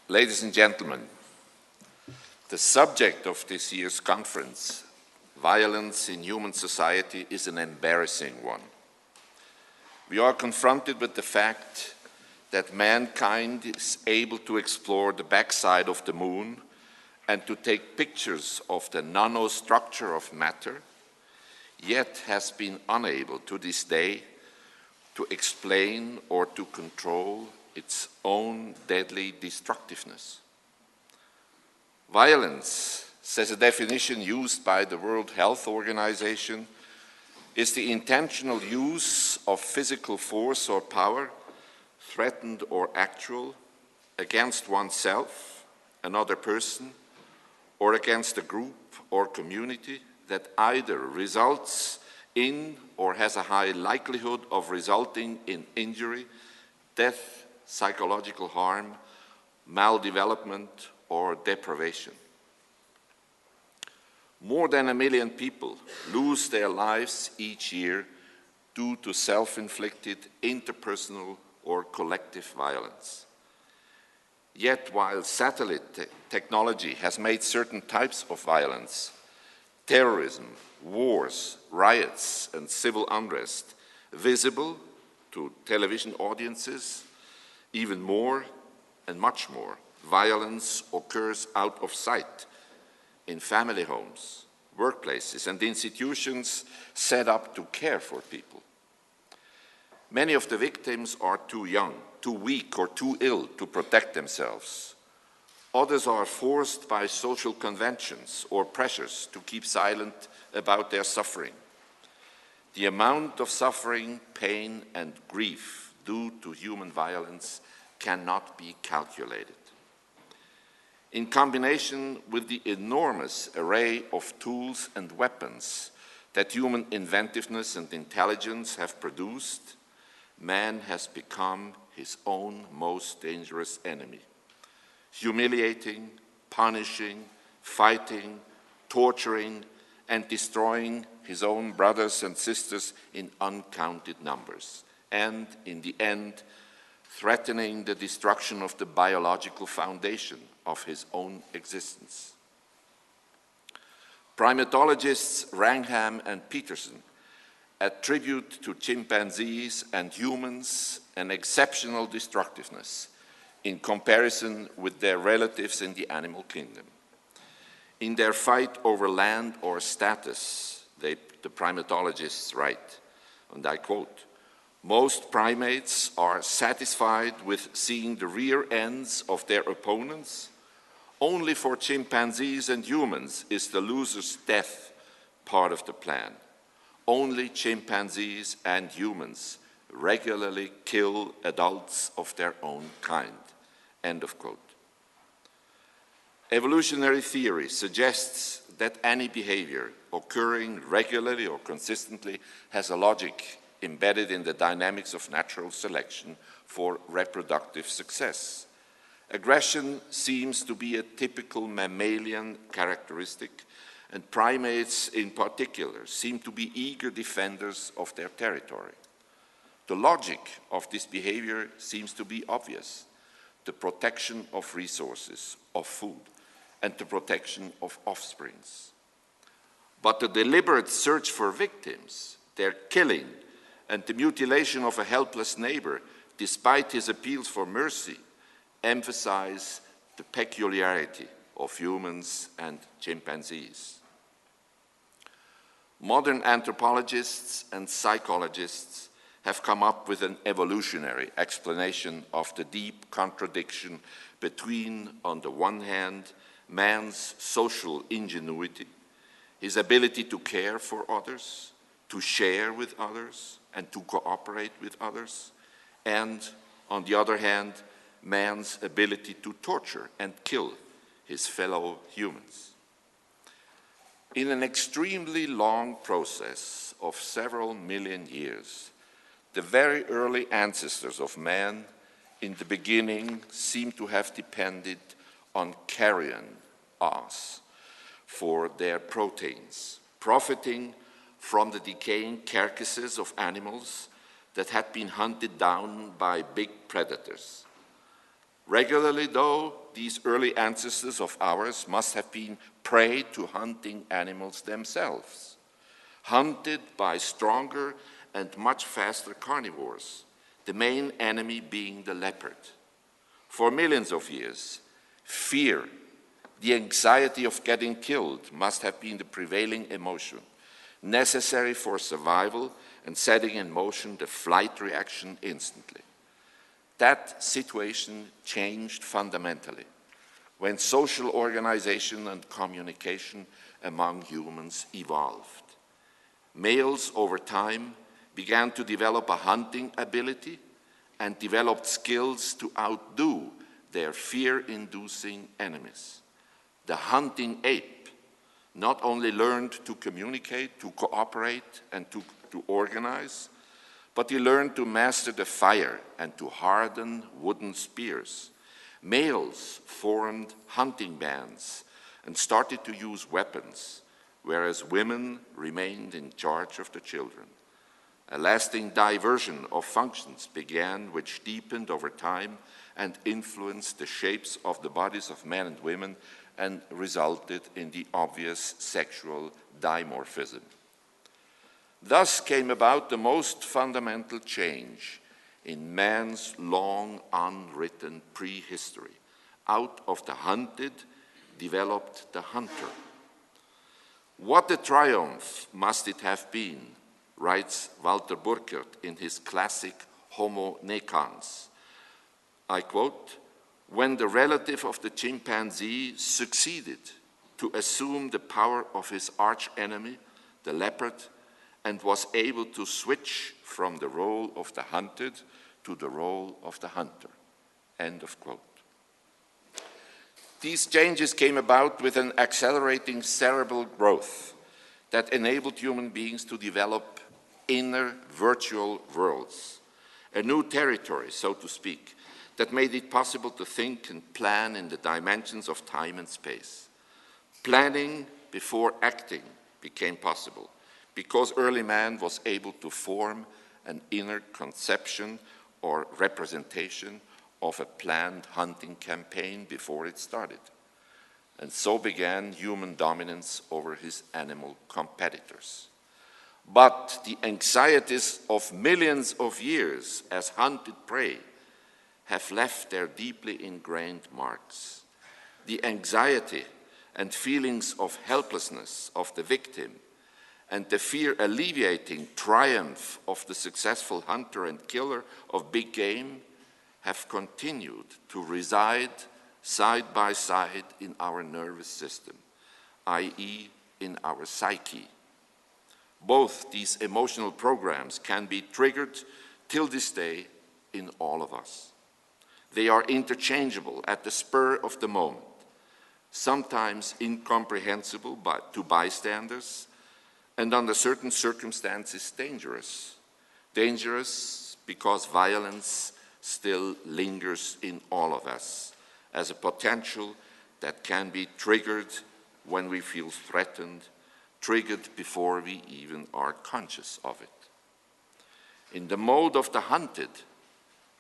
Ladies and gentlemen, the subject of this year's conference, violence in human society, is an embarrassing one. We are confronted with the fact that mankind is able to explore the backside of the moon and to take pictures of the nanostructure of matter, yet has been unable to this day to explain or to control its own deadly destructiveness. Violence, says a definition used by the World Health Organization, is the intentional use of physical force or power, threatened or actual, against oneself, another person, or against a group or community that either results in or has a high likelihood of resulting in injury, death, psychological harm, maldevelopment, or deprivation. More than 1 million people lose their lives each year due to self-inflicted interpersonal or collective violence. Yet while satellite technology has made certain types of violence, terrorism, wars, riots, and civil unrest visible to television audiences, even more and much more violence occurs out of sight in family homes, workplaces, and institutions set up to care for people. Many of the victims are too young, too weak, or too ill to protect themselves. Others are forced by social conventions or pressures to keep silent about their suffering. The amount of suffering, pain, and grief due to human violence cannot be calculated. In combination with the enormous array of tools and weapons that human inventiveness and intelligence have produced, man has become his own most dangerous enemy, humiliating, punishing, fighting, torturing, and destroying his own brothers and sisters in uncounted numbers, and in the end, threatening the destruction of the biological foundation of his own existence. Primatologists Wrangham and Peterson attribute to chimpanzees and humans an exceptional destructiveness in comparison with their relatives in the animal kingdom. In their fight over land or status, the primatologists write, and I quote, "Most primates are satisfied with seeing the rear ends of their opponents. Only for chimpanzees and humans is the loser's death part of the plan. Only chimpanzees and humans regularly kill adults of their own kind." End of quote. Evolutionary theory suggests that any behavior occurring regularly or consistently has a logic embedded in the dynamics of natural selection for reproductive success. Aggression seems to be a typical mammalian characteristic, and primates in particular seem to be eager defenders of their territory. The logic of this behavior seems to be obvious: the protection of resources, of food, and the protection of offsprings. But the deliberate search for victims, their killing, and the mutilation of a helpless neighbor, despite his appeals for mercy, emphasize the peculiarity of humans and chimpanzees. Modern anthropologists and psychologists have come up with an evolutionary explanation of the deep contradiction between, on the one hand, man's social ingenuity, his ability to care for others, to share with others, and to cooperate with others, and, on the other hand, man's ability to torture and kill his fellow humans. In an extremely long process of several million years, the very early ancestors of man in the beginning seem to have depended on carrion os for their proteins, profiting from the decaying carcasses of animals that had been hunted down by big predators. Regularly, though, these early ancestors of ours must have been prey to hunting animals themselves, hunted by stronger and much faster carnivores, the main enemy being the leopard. For millions of years, fear, the anxiety of getting killed, must have been the prevailing emotion, necessary for survival and setting in motion the flight reaction instantly. That situation changed fundamentally when social organization and communication among humans evolved. Males over time began to develop a hunting ability and developed skills to outdo their fear-inducing enemies. The hunting ape not only learned to communicate, to cooperate, and to organize, but he learned to master the fire and to harden wooden spears. Males formed hunting bands and started to use weapons, whereas women remained in charge of the children. A lasting diversion of functions began, which deepened over time and influenced the shapes of the bodies of men and women and resulted in the obvious sexual dimorphism. Thus came about the most fundamental change in man's long unwritten prehistory. Out of the hunted developed the hunter. What a triumph must it have been, writes Walter Burkert in his classic Homo necans. I quote, when the relative of the chimpanzee succeeded to assume the power of his archenemy, the leopard, and was able to switch from the role of the hunted to the role of the hunter. End of quote. These changes came about with an accelerating cerebral growth that enabled human beings to develop inner virtual worlds, a new territory, so to speak, that made it possible to think and plan in the dimensions of time and space. Planning before acting became possible, because early man was able to form an inner conception or representation of a planned hunting campaign before it started. And so began human dominance over his animal competitors. But the anxieties of millions of years as hunted prey have left their deeply ingrained marks. The anxiety and feelings of helplessness of the victim and the fear-alleviating triumph of the successful hunter and killer of big game have continued to reside side by side in our nervous system, i.e. in our psyche. Both these emotional programs can be triggered till this day in all of us. They are interchangeable at the spur of the moment, sometimes incomprehensible to bystanders, and under certain circumstances dangerous. Dangerous because violence still lingers in all of us as a potential that can be triggered when we feel threatened, triggered before we even are conscious of it. In the mode of the hunted,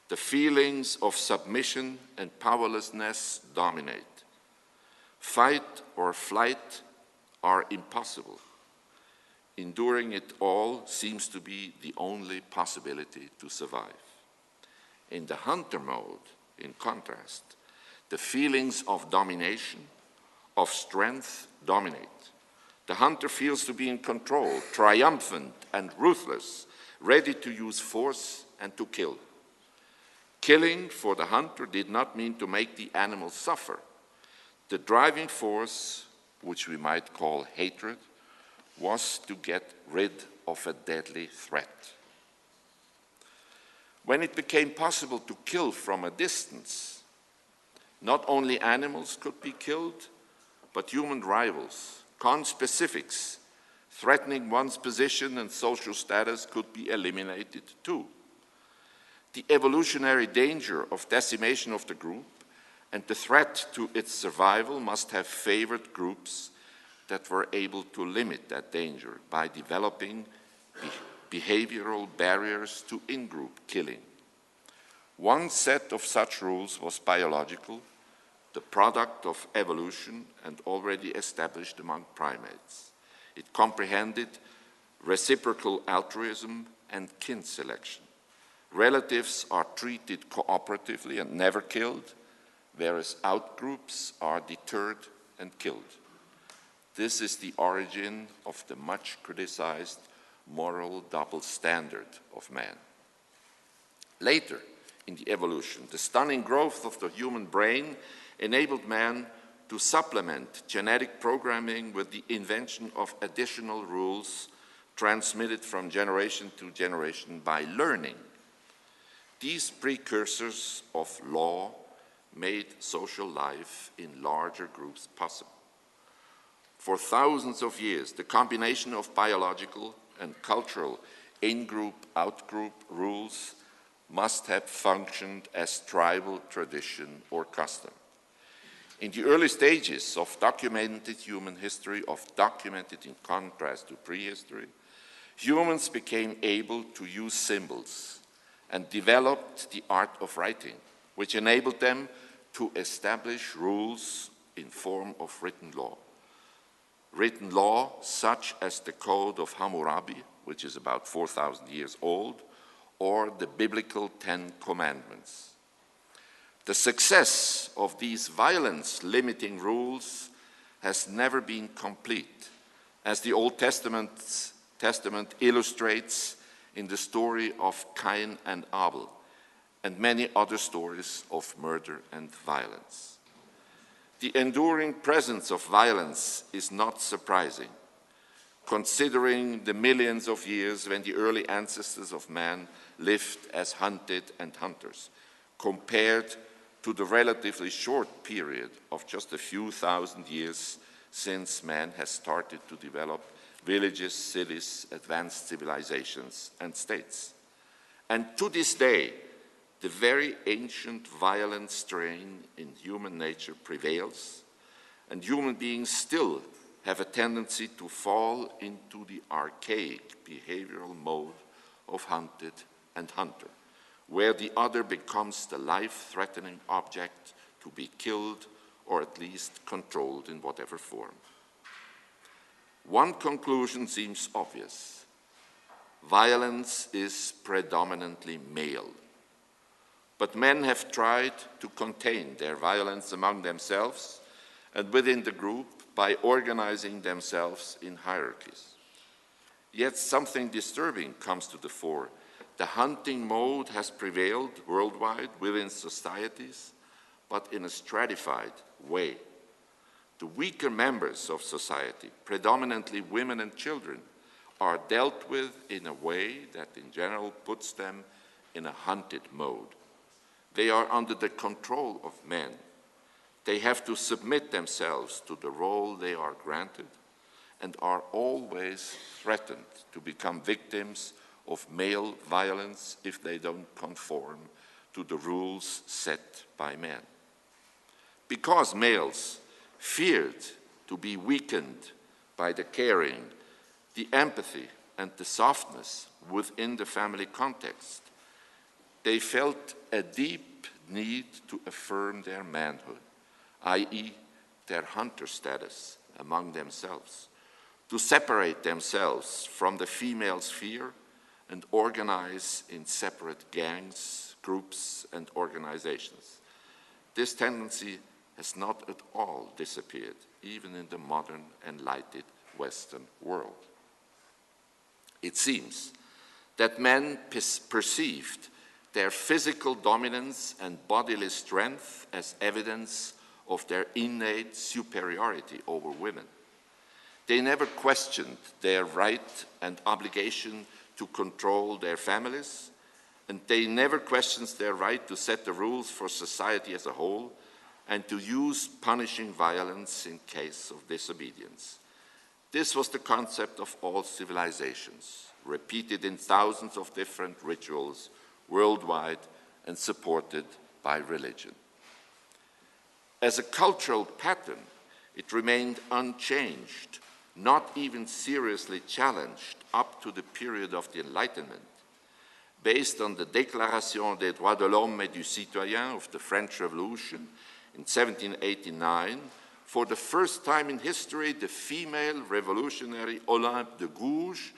the feelings of submission and powerlessness dominate. Fight or flight are impossible. Enduring it all seems to be the only possibility to survive. In the hunter mode, in contrast, the feelings of domination, of strength dominate. The hunter feels to be in control, triumphant and ruthless, ready to use force and to kill. Killing for the hunter did not mean to make the animal suffer. The driving force, which we might call hatred, was to get rid of a deadly threat. When it became possible to kill from a distance, not only animals could be killed, but human rivals, conspecifics, threatening one's position and social status could be eliminated too. The evolutionary danger of decimation of the group and the threat to its survival must have favored groups that were able to limit that danger by developing behavioral barriers to in-group killing. One set of such rules was biological, the product of evolution and already established among primates. It comprehended reciprocal altruism and kin selection. Relatives are treated cooperatively and never killed, whereas outgroups are deterred and killed. This is the origin of the much criticized moral double standard of man. Later in the evolution, the stunning growth of the human brain enabled man to supplement genetic programming with the invention of additional rules transmitted from generation to generation by learning. These precursors of law made social life in larger groups possible. For thousands of years, the combination of biological and cultural in-group, out-group rules must have functioned as tribal tradition or custom. In the early stages of documented human history, documented in contrast to prehistory, humans became able to use symbols and developed the art of writing, which enabled them to establish rules in form of written law. Written law such as the Code of Hammurabi, which is about 4,000 years old, or the biblical Ten Commandments. The success of these violence-limiting rules has never been complete, as the Old Testament illustrates in the story of Cain and Abel, and many other stories of murder and violence. The enduring presence of violence is not surprising, considering the millions of years when the early ancestors of man lived as hunted and hunters, compared to the relatively short period of just a few thousand years since man has started to develop villages, cities, advanced civilizations, and states. And to this day, the very ancient violent strain in human nature prevails, and human beings still have a tendency to fall into the archaic behavioral mode of hunted and hunter, where the other becomes the life-threatening object to be killed or at least controlled in whatever form. One conclusion seems obvious. Violence is predominantly male. But men have tried to contain their violence among themselves and within the group by organizing themselves in hierarchies. Yet something disturbing comes to the fore. The hunting mode has prevailed worldwide within societies, but in a stratified way. The weaker members of society, predominantly women and children, are dealt with in a way that in general puts them in a hunted mode. They are under the control of men. They have to submit themselves to the role they are granted and are always threatened to become victims of male violence if they don't conform to the rules set by men. Because males feared to be weakened by the caring, the empathy, and the softness within the family context, they felt a deep need to affirm their manhood, i.e., their hunter status among themselves, to separate themselves from the female sphere and organize in separate gangs, groups, and organizations. This tendency has not at all disappeared, even in the modern, enlightened Western world. It seems that men perceived their physical dominance and bodily strength as evidence of their innate superiority over women. They never questioned their right and obligation to control their families, and they never questioned their right to set the rules for society as a whole and to use punishing violence in case of disobedience. This was the concept of all civilizations, repeated in thousands of different rituals worldwide and supported by religion. As a cultural pattern, it remained unchanged, not even seriously challenged up to the period of the Enlightenment. based on the Déclaration des droits de l'homme et du citoyen of the French Revolution in 1789, for the first time in history, the female revolutionary Olympe de Gouges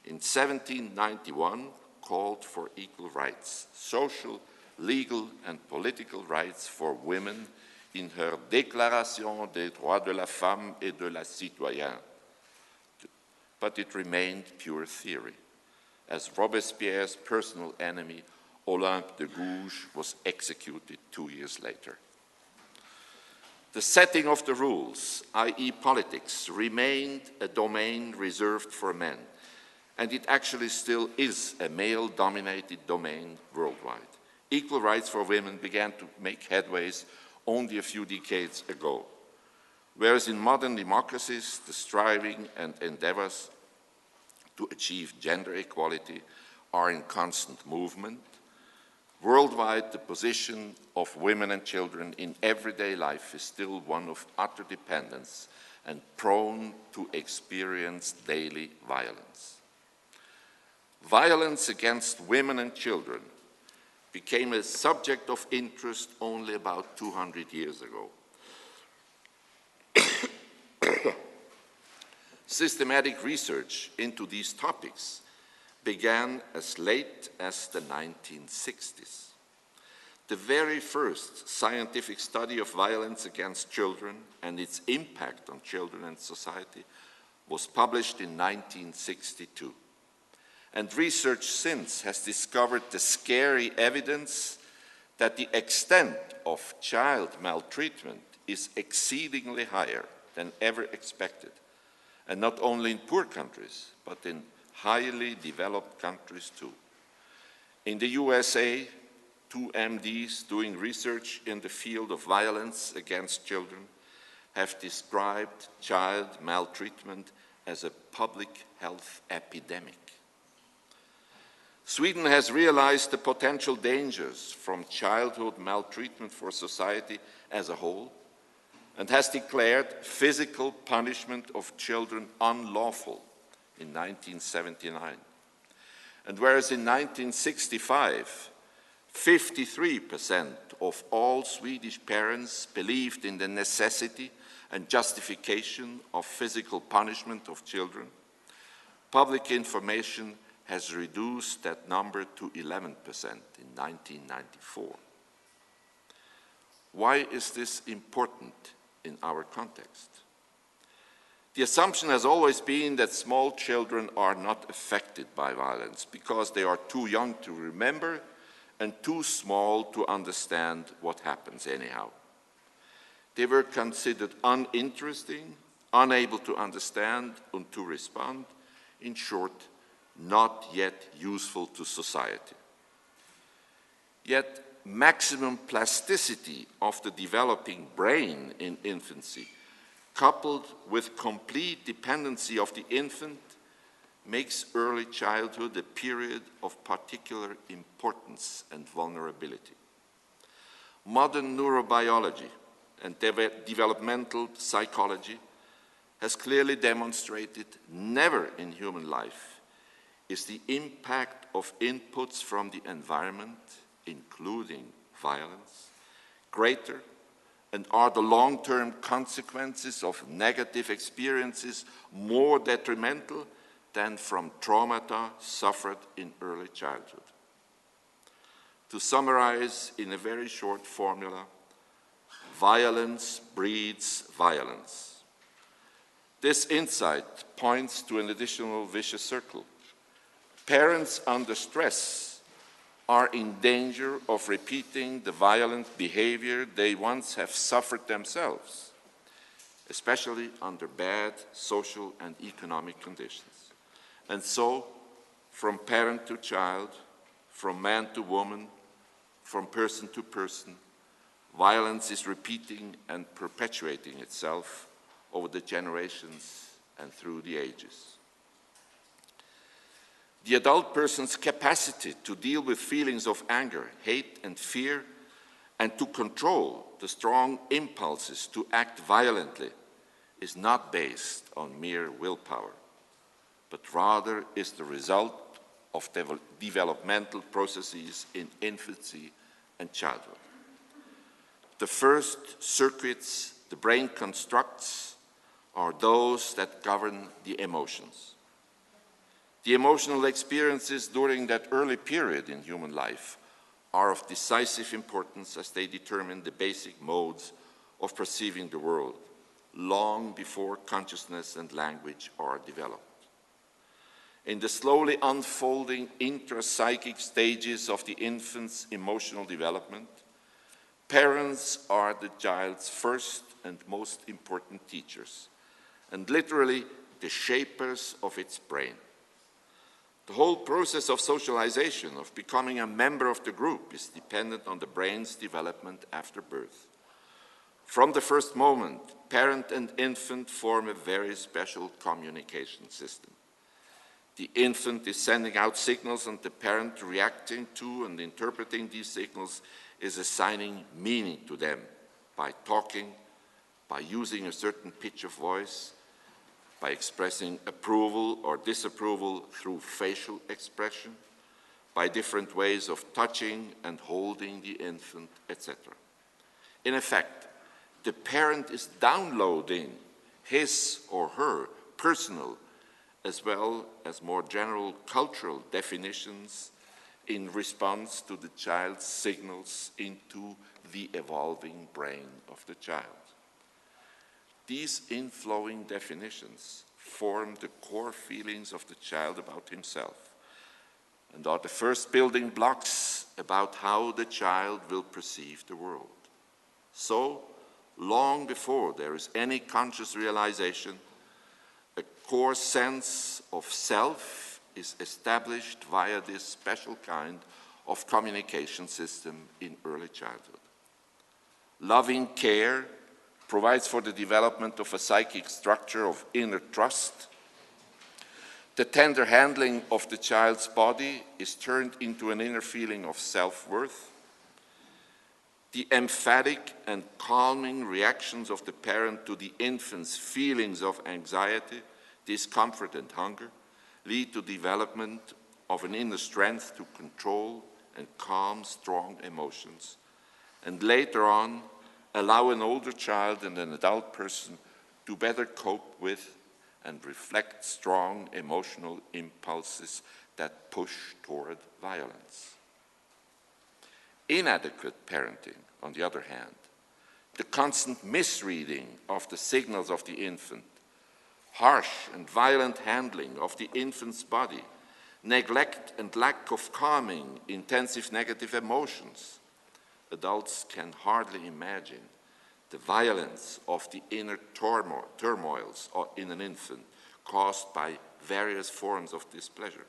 in 1791 called for equal rights, social, legal, and political rights for women in her Déclaration des droits de la femme et de la citoyenne. But it remained pure theory, as Robespierre's personal enemy, Olympe de Gouges, was executed 2 years later. The setting of the rules, i.e. politics, remained a domain reserved for men, and it actually still is a male-dominated domain worldwide. Equal rights for women began to make headways only a few decades ago, whereas in modern democracies, the striving and endeavors to achieve gender equality are in constant movement. Worldwide, the position of women and children in everyday life is still one of utter dependence and prone to experience daily violence. Violence against women and children became a subject of interest only about 200 years ago. Systematic research into these topics began as late as the 1960s. The very first scientific study of violence against children and its impact on children and society was published in 1962. And research since has discovered the scary evidence that the extent of child maltreatment is exceedingly higher than ever expected, and not only in poor countries, but in highly developed countries too. In the USA, 2 MDs doing research in the field of violence against children have described child maltreatment as a public health epidemic. Sweden has realized the potential dangers from childhood maltreatment for society as a whole and has declared physical punishment of children unlawful in 1979. And whereas in 1965, 53% of all Swedish parents believed in the necessity and justification of physical punishment of children, public information has reduced that number to 11% in 1994. Why is this important in our context? The assumption has always been that small children are not affected by violence because they are too young to remember and too small to understand what happens anyhow. They were considered uninteresting, unable to understand and to respond, in short, not yet useful to society. Yet, maximum plasticity of the developing brain in infancy, coupled with complete dependency of the infant, makes early childhood a period of particular importance and vulnerability. Modern neurobiology and developmental psychology has clearly demonstrated never in human life is the impact of inputs from the environment, including violence, greater, and are the long-term consequences of negative experiences more detrimental than from traumata suffered in early childhood. To summarize in a very short formula, violence breeds violence. This insight points to an additional vicious circle. Parents under stress are in danger of repeating the violent behavior they once have suffered themselves, especially under bad social and economic conditions. And so, from parent to child, from man to woman, from person to person, violence is repeating and perpetuating itself over the generations and through the ages. The adult person's capacity to deal with feelings of anger, hate, and fear, and to control the strong impulses to act violently is not based on mere willpower, but rather is the result of developmental processes in infancy and childhood. The first circuits the brain constructs are those that govern the emotions. The emotional experiences during that early period in human life are of decisive importance as they determine the basic modes of perceiving the world, long before consciousness and language are developed. In the slowly unfolding intrapsychic stages of the infant's emotional development, parents are the child's first and most important teachers, and literally the shapers of its brain. The whole process of socialization, of becoming a member of the group, is dependent on the brain's development after birth. From the first moment, parent and infant form a very special communication system. The infant is sending out signals, and the parent reacting to and interpreting these signals is assigning meaning to them by talking, by using a certain pitch of voice, by expressing approval or disapproval through facial expression, by different ways of touching and holding the infant, etc. In effect, the parent is downloading his or her personal as well as more general cultural definitions in response to the child's signals into the evolving brain of the child. These inflowing definitions form the core feelings of the child about himself and are the first building blocks about how the child will perceive the world. So, long before there is any conscious realization, a core sense of self is established via this special kind of communication system in early childhood. Loving care provides for the development of a psychic structure of inner trust. The tender handling of the child's body is turned into an inner feeling of self-worth. The emphatic and calming reactions of the parent to the infant's feelings of anxiety, discomfort, and hunger lead to development of an inner strength to control and calm strong emotions, and later on allow an older child and an adult person to better cope with and reflect strong emotional impulses that push toward violence. Inadequate parenting, on the other hand, the constant misreading of the signals of the infant, harsh and violent handling of the infant's body, neglect and lack of calming intensive negative emotions, adults can hardly imagine the violence of the inner turmoils in an infant caused by various forms of displeasure.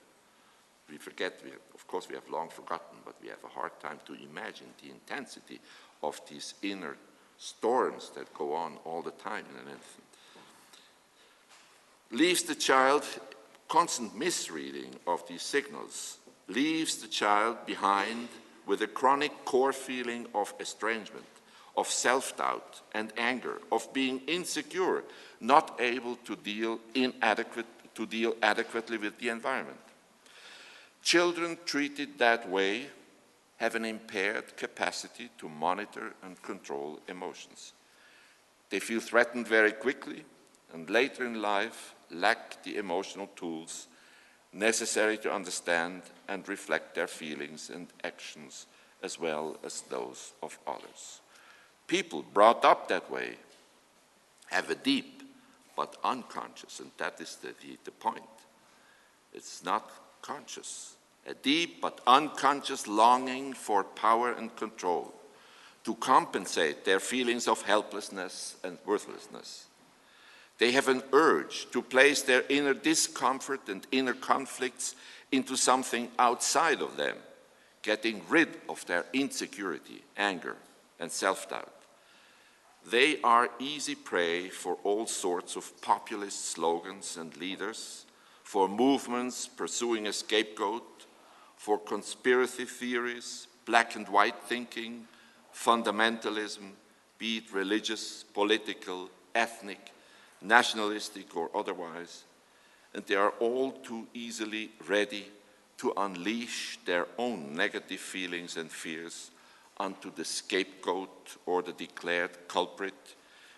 We forget, of course we have long forgotten, but we have a hard time to imagine the intensity of these inner storms that go on all the time in an infant. Leaves the child, constant misreading of these signals, leaves the child behind with a chronic core feeling of estrangement, of self-doubt and anger, of being insecure, not able to deal adequately with the environment. Children treated that way have an impaired capacity to monitor and control emotions. They feel threatened very quickly, and later in life lack the emotional tools necessary to understand and reflect their feelings and actions as well as those of others. People brought up that way have a deep but unconscious, and that is the point. It's not conscious, a deep but unconscious longing for power and control to compensate their feelings of helplessness and worthlessness. They have an urge to place their inner discomfort and inner conflicts into something outside of them, getting rid of their insecurity, anger, and self-doubt. They are easy prey for all sorts of populist slogans and leaders, for movements pursuing a scapegoat, for conspiracy theories, black and white thinking, fundamentalism, be it religious, political, ethnic, nationalistic, or otherwise, and they are all too easily ready to unleash their own negative feelings and fears onto the scapegoat or the declared culprit,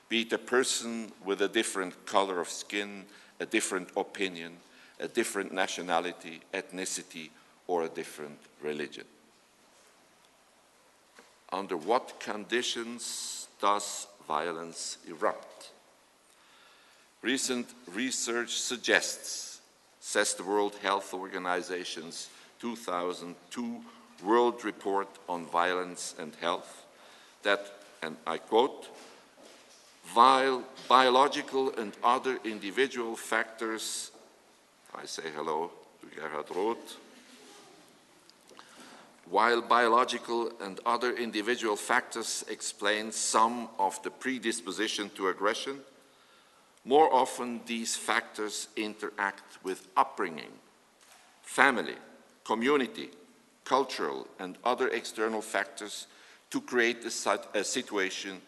be it a person with a different color of skin, a different opinion, a different nationality, ethnicity, or a different religion. Under what conditions does violence erupt? Recent research suggests, says the World Health Organization's 2002 World Report on Violence and Health, that, and I quote, while biological and other individual factors, I say hello to Gerhard Roth, while biological and other individual factors explain some of the predisposition to aggression, more often these factors interact with upbringing, family, community, cultural and other external factors to create a situation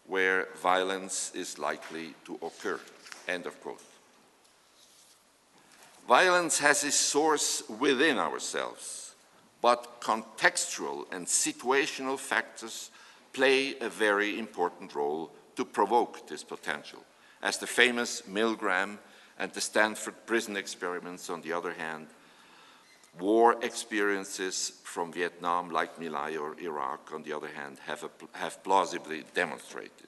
where violence is likely to occur. End of quote. Violence has its source within ourselves, but contextual and situational factors play a very important role to provoke this potential, as the famous Milgram and the Stanford prison experiments, on the other hand, war experiences from Vietnam, like My Lai, or Iraq, on the other hand, have plausibly demonstrated.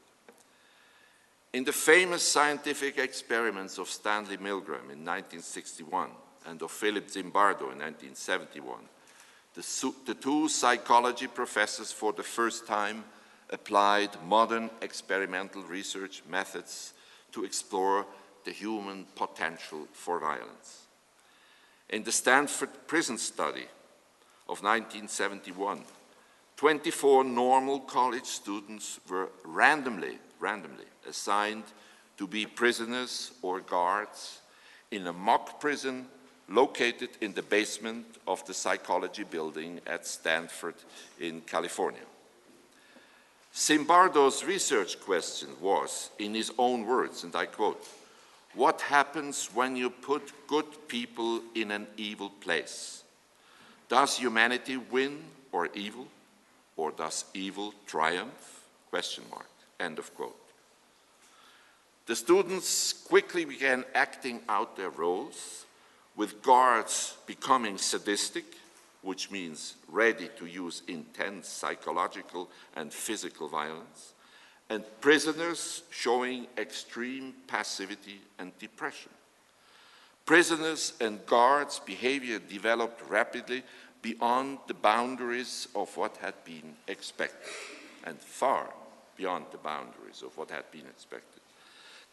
In the famous scientific experiments of Stanley Milgram in 1961 and of Philip Zimbardo in 1971, the two psychology professors for the first time applied modern experimental research methods to explore the human potential for violence. In the Stanford prison study of 1971, 24 normal college students were randomly assigned to be prisoners or guards in a mock prison located in the basement of the psychology building at Stanford in California. Zimbardo's research question was, in his own words, and I quote, "What happens when you put good people in an evil place? Does humanity win or evil? Or does evil triumph? Question mark." End of quote. The students quickly began acting out their roles, with guards becoming sadistic, which means ready to use intense psychological and physical violence, and prisoners showing extreme passivity and depression. Prisoners' and guards' behavior developed rapidly beyond the boundaries of what had been expected, and far beyond the boundaries of what had been expected.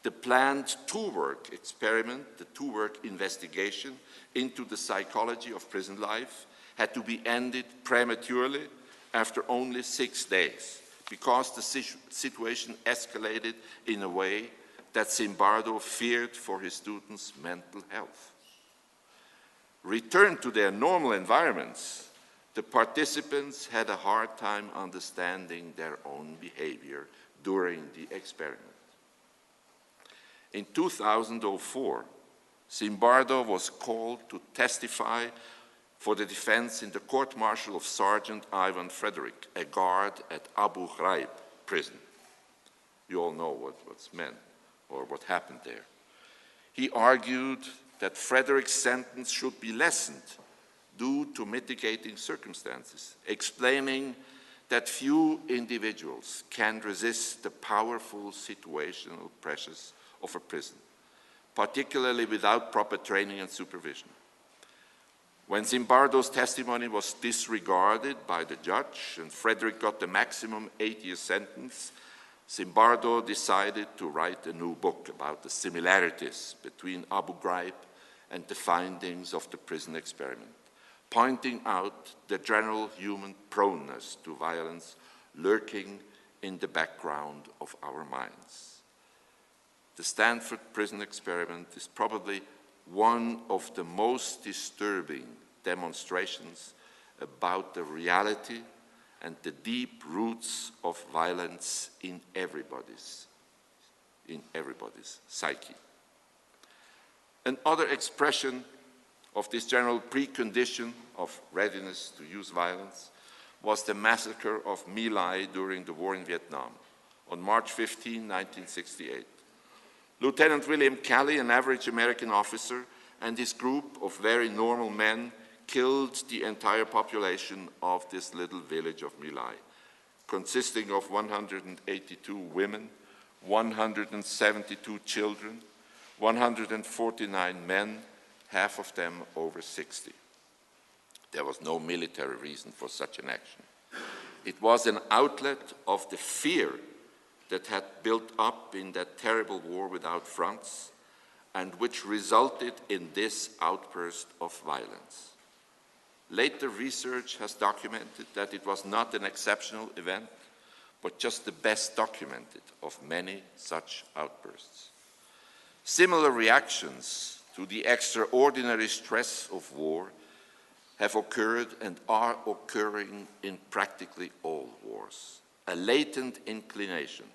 The planned two-work experiment, the two-work investigation into the psychology of prison life, had to be ended prematurely after only 6 days, because the situation escalated in a way that Zimbardo feared for his students' mental health. Returned to their normal environments, the participants had a hard time understanding their own behavior during the experiment. In 2004, Zimbardo was called to testify for the defense in the court-martial of Sergeant Ivan Frederick, a guard at Abu Ghraib prison. You all know what's meant or what happened there. He argued that Frederick's sentence should be lessened due to mitigating circumstances, explaining that few individuals can resist the powerful situational pressures of a prison, particularly without proper training and supervision. When Zimbardo's testimony was disregarded by the judge and Frederick got the maximum 8-year sentence, Zimbardo decided to write a new book about the similarities between Abu Ghraib and the findings of the prison experiment, pointing out the general human proneness to violence lurking in the background of our minds. The Stanford prison experiment is probably one of the most disturbing demonstrations about the reality and the deep roots of violence in everybody's psyche. Another expression of this general precondition of readiness to use violence was the massacre of My Lai during the war in Vietnam on March 15, 1968. Lieutenant William Calley, an average American officer, and his group of very normal men killed the entire population of this little village of My Lai, consisting of 182 women, 172 children, 149 men, half of them over 60. There was no military reason for such an action. It was an outlet of the fear that had built up in that terrible war without fronts and which resulted in this outburst of violence. Later research has documented that it was not an exceptional event, but just the best documented of many such outbursts. Similar reactions to the extraordinary stress of war have occurred and are occurring in practically all wars. A latent inclination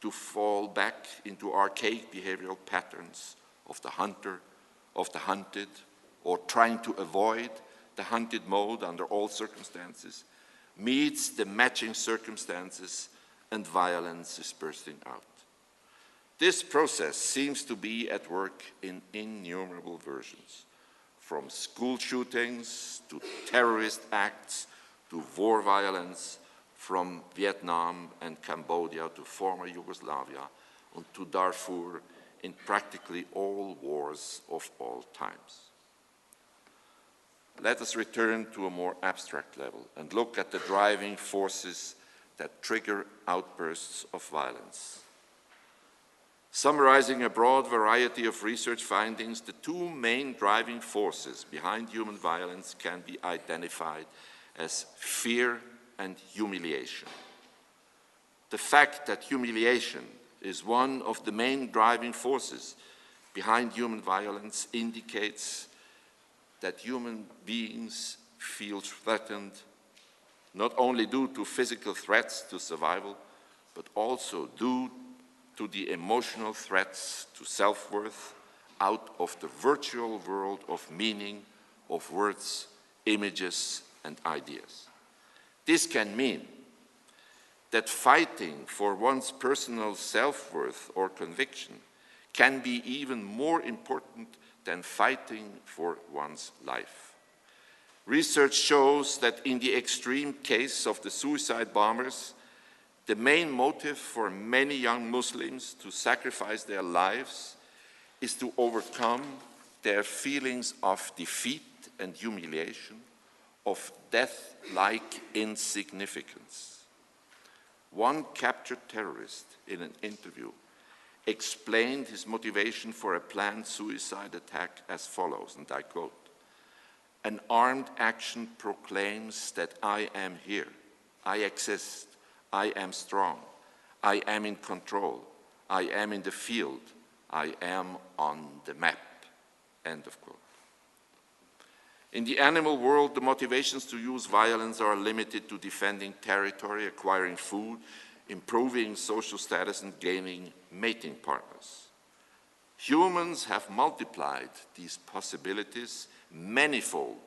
to fall back into archaic behavioral patterns of the hunter, of the hunted, or trying to avoid the hunted mode under all circumstances, meets the matching circumstances and violence is bursting out. This process seems to be at work in innumerable versions, from school shootings to terrorist acts to war violence, from Vietnam and Cambodia to former Yugoslavia and to Darfur, in practically all wars of all times. Let us return to a more abstract level and look at the driving forces that trigger outbursts of violence. Summarizing a broad variety of research findings, the two main driving forces behind human violence can be identified as fear and humiliation. The fact that humiliation is one of the main driving forces behind human violence indicates that human beings feel threatened not only due to physical threats to survival, but also due to the emotional threats to self-worth out of the virtual world of meaning, of words, images, and ideas. This can mean that fighting for one's personal self-worth or conviction can be even more important than fighting for one's life. Research shows that in the extreme case of the suicide bombers, the main motive for many young Muslims to sacrifice their lives is to overcome their feelings of defeat and humiliation, of death-like insignificance. One captured terrorist in an interview explained his motivation for a planned suicide attack as follows, and I quote, "An armed action proclaims that I am here, I exist, I am strong, I am in control, I am in the field, I am on the map," end of quote. In the animal world, the motivations to use violence are limited to defending territory, acquiring food, improving social status, and gaining mating partners. Humans have multiplied these possibilities manifold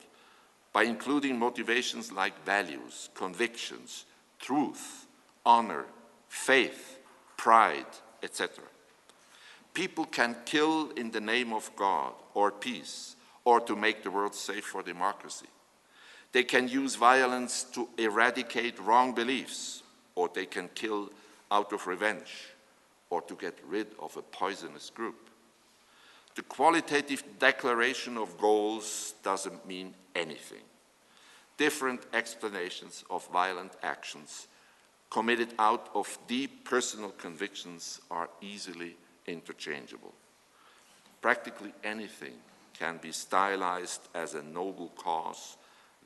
by including motivations like values, convictions, truth, honor, faith, pride, etc. People can kill in the name of God or peace, or to make the world safe for democracy. They can use violence to eradicate wrong beliefs, or they can kill out of revenge, or to get rid of a poisonous group. The qualitative declaration of goals doesn't mean anything. Different explanations of violent actions committed out of deep personal convictions are easily interchangeable. Practically anything can be stylized as a noble cause,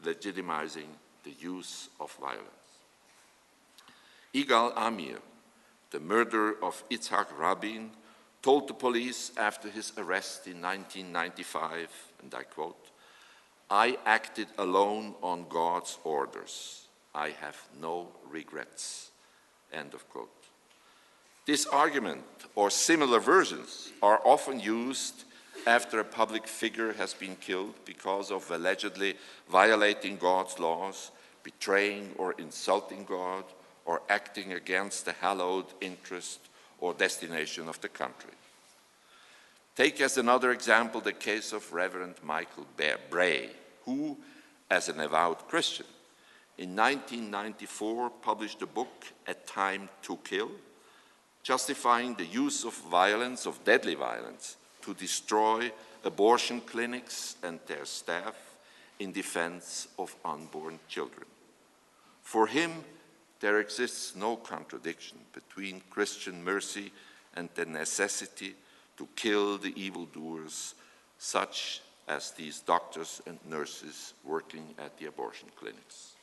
legitimizing the use of violence. Yigal Amir, the murderer of Yitzhak Rabin, told the police after his arrest in 1995, and I quote, "I acted alone on God's orders. I have no regrets," end of quote. This argument, or similar versions, are often used after a public figure has been killed because of allegedly violating God's laws, betraying or insulting God, or acting against the hallowed interest or destination of the country. Take as another example the case of Reverend Michael Bray, who, as an avowed Christian, in 1994 published a book, A Time to Kill, justifying the use of violence, of deadly violence, to destroy abortion clinics and their staff in defense of unborn children. For him, there exists no contradiction between Christian mercy and the necessity to kill the evildoers, such as these doctors and nurses working at the abortion clinics.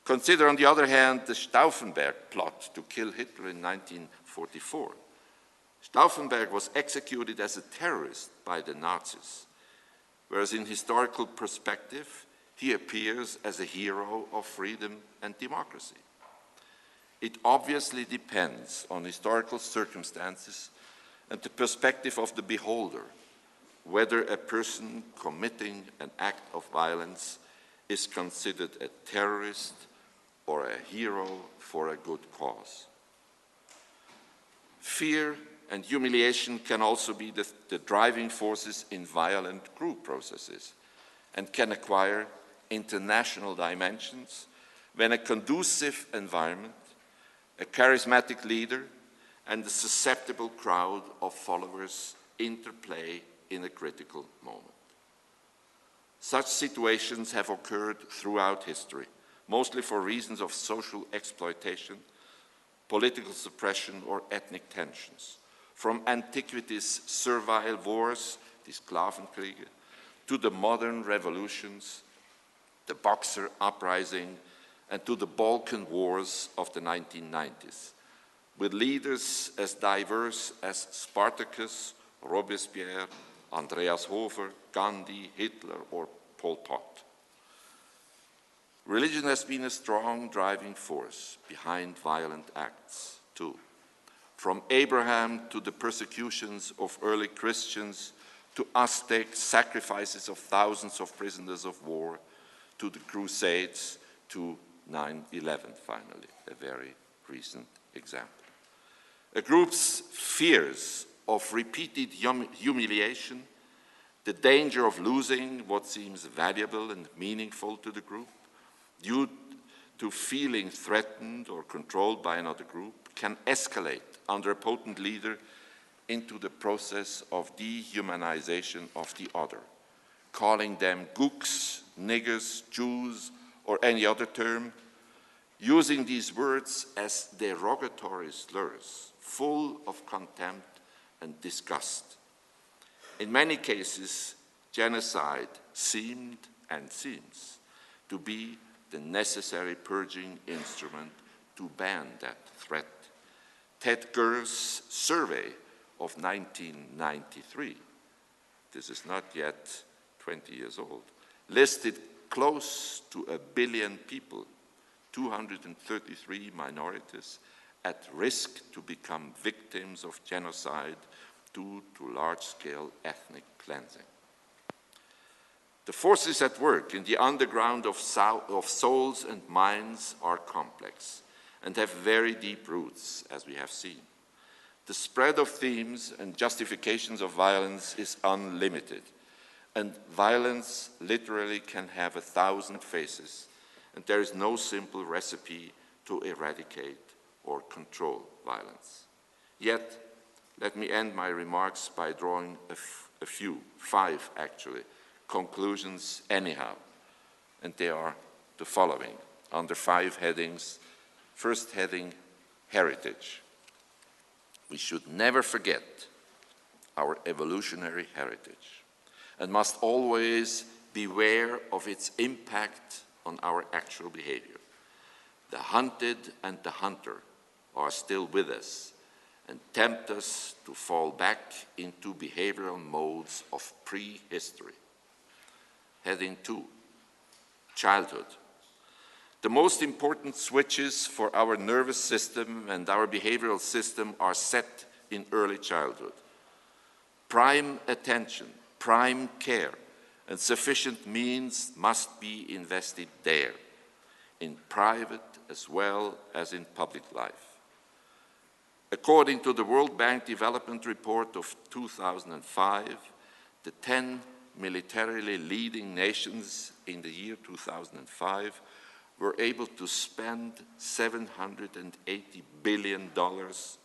Consider, on the other hand, the Stauffenberg plot to kill Hitler in 1944. Stauffenberg was executed as a terrorist by the Nazis, whereas in historical perspective, he appears as a hero of freedom and democracy. It obviously depends on historical circumstances and the perspective of the beholder, whether a person committing an act of violence is considered a terrorist or a hero for a good cause. Fear and humiliation can also be the driving forces in violent group processes and can acquire international dimensions when a conducive environment, a charismatic leader, and a susceptible crowd of followers interplay in a critical moment. Such situations have occurred throughout history, mostly for reasons of social exploitation, political suppression, or ethnic tensions. From antiquity's servile wars, die Sklavenkriege, to the modern revolutions, the Boxer Uprising, and to the Balkan Wars of the 1990s, with leaders as diverse as Spartacus, Robespierre, Andreas Hofer, Gandhi, Hitler, or Pol Pot. Religion has been a strong driving force behind violent acts, too. From Abraham to the persecutions of early Christians, to Aztec sacrifices of thousands of prisoners of war, to the Crusades, to 9/11, finally, a very recent example. A group's fears of repeated humiliation, the danger of losing what seems valuable and meaningful to the group, due to feeling threatened or controlled by another group, can escalate under a potent leader into the process of dehumanization of the other, calling them gooks, niggers, Jews, or any other term, using these words as derogatory slurs, full of contempt and disgust. In many cases, genocide seemed and seems to be the necessary purging instrument to ban that threat. Ted Gurr's survey of 1993, this is not yet 20 years old, listed close to 1 billion people, 233 minorities, at risk to become victims of genocide due to large-scale ethnic cleansing. The forces at work in the underground of souls and minds are complex and have very deep roots, as we have seen. The spread of themes and justifications of violence is unlimited, and violence literally can have 1,000 faces, and there is no simple recipe to eradicate or control violence. Yet, let me end my remarks by drawing a few, 5 actually, conclusions anyhow, and they are the following, under 5 headings. First heading, heritage. We should never forget our evolutionary heritage and must always beware of its impact on our actual behavior. The hunted and the hunter are still with us and tempt us to fall back into behavioral modes of prehistory. Heading 2, childhood. The most important switches for our nervous system and our behavioral system are set in early childhood. Prime attention, prime care, and sufficient means must be invested there, in private as well as in public life. According to the World Bank Development Report of 2005, the 10 militarily leading nations in the year 2005 were able to spend $780 billion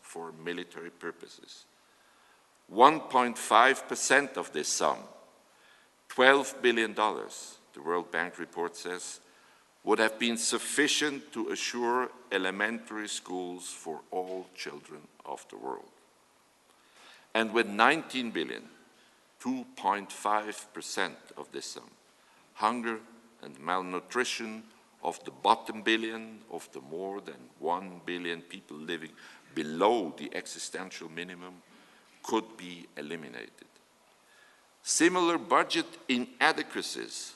for military purposes. 1.5% of this sum, $12 billion, the World Bank report says, would have been sufficient to assure elementary schools for all children of the world. And with 19 billion, 2.5% of this sum, hunger and malnutrition of the bottom billion of the more than 1 billion people living below the existential minimum could be eliminated. Similar budget inadequacies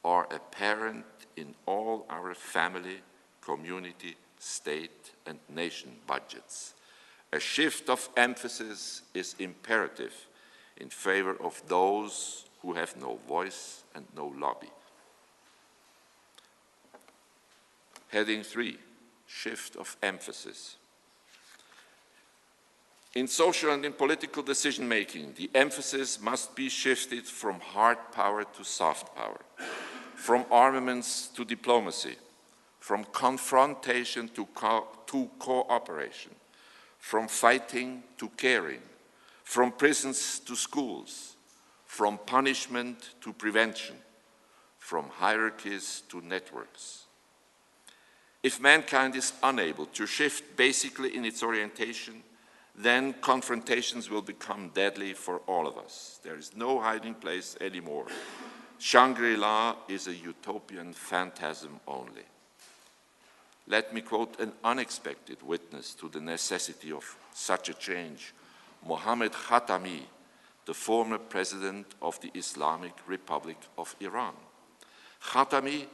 are apparent in all our family, community, state, and nation budgets. A shift of emphasis is imperative in favor of those who have no voice and no lobby. Heading 3, shift of emphasis. In social and in political decision-making, the emphasis must be shifted from hard power to soft power, from armaments to diplomacy, from confrontation to cooperation, from fighting to caring, from prisons to schools, from punishment to prevention, from hierarchies to networks. If mankind is unable to shift basically in its orientation, then confrontations will become deadly for all of us. There is no hiding place anymore. Shangri-La is a utopian phantasm only. Let me quote an unexpected witness to the necessity of such a change, Mohammad Khatami, the former president of the Islamic Republic of Iran. Khatami,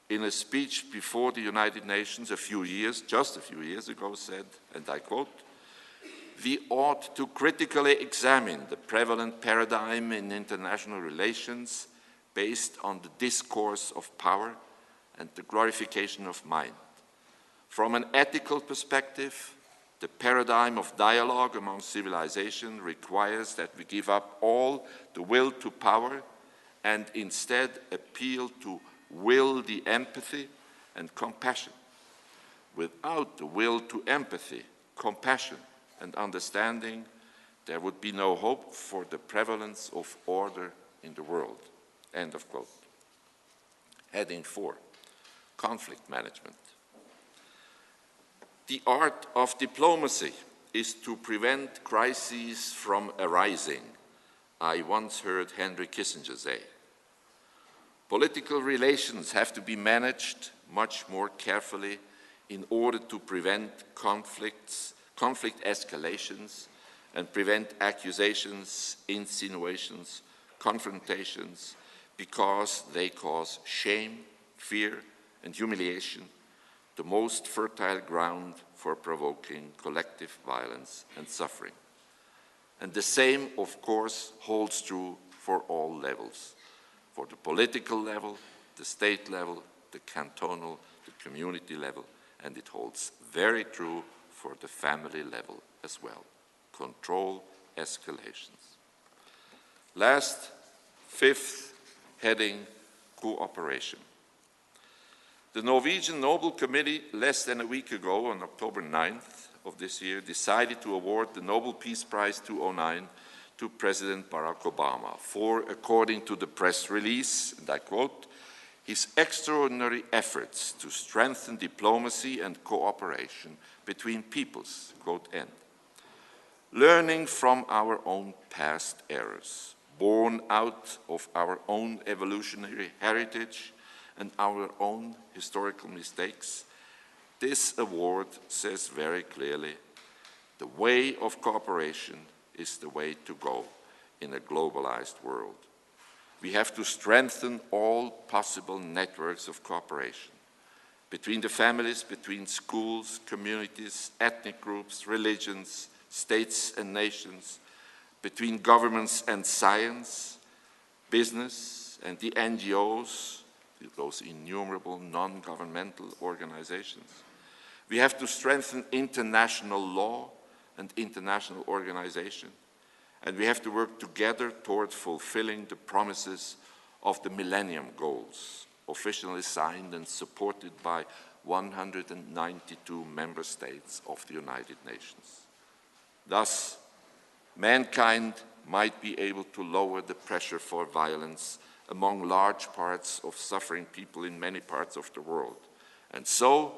in a speech before the United Nations just a few years ago, said, and I quote, "We ought to critically examine the prevalent paradigm in international relations based on the discourse of power and the glorification of mind. From an ethical perspective, the paradigm of dialogue among civilization requires that we give up all the will to power and instead appeal to will the empathy and compassion. Without the will to empathy, compassion, and understanding, there would be no hope for the prevalence of order in the world." End of quote. Heading 4, conflict management. The art of diplomacy is to prevent crises from arising, I once heard Henry Kissinger say. Political relations have to be managed much more carefully in order to prevent conflict escalations and prevent accusations, insinuations, confrontations, because they cause shame, fear, and humiliation, the most fertile ground for provoking collective violence and suffering. And the same, of course, holds true for all levels, for the political level, the state level, the cantonal, the community level, and it holds very true for the family level as well. Control escalations. Last, 5th heading, cooperation. The Norwegian Nobel Committee, less than a week ago, on October 9th of this year, decided to award the Nobel Peace Prize 2009 to President Barack Obama for, according to the press release, and I quote, his extraordinary efforts to strengthen diplomacy and cooperation between peoples, quote end. Learning from our own past errors, born out of our own evolutionary heritage and our own historical mistakes, this award says very clearly, the way of cooperation is the way to go in a globalized world. We have to strengthen all possible networks of cooperation between the families, between schools, communities, ethnic groups, religions, states and nations, between governments and science, business and the NGOs, those innumerable non-governmental organizations. We have to strengthen international law and international organization, and we have to work together toward fulfilling the promises of the Millennium Goals, officially signed and supported by 192 member states of the United Nations. Thus, mankind might be able to lower the pressure for violence among large parts of suffering people in many parts of the world. And so,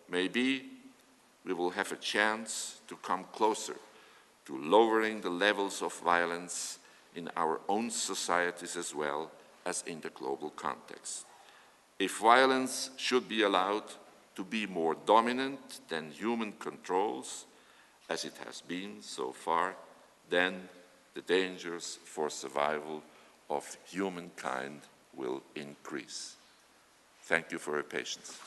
maybe we will have a chance to come closer to lowering the levels of violence in our own societies as well as in the global context. If violence should be allowed to be more dominant than human controls, as it has been so far, then the dangers for survival of humankind will increase. Thank you for your patience.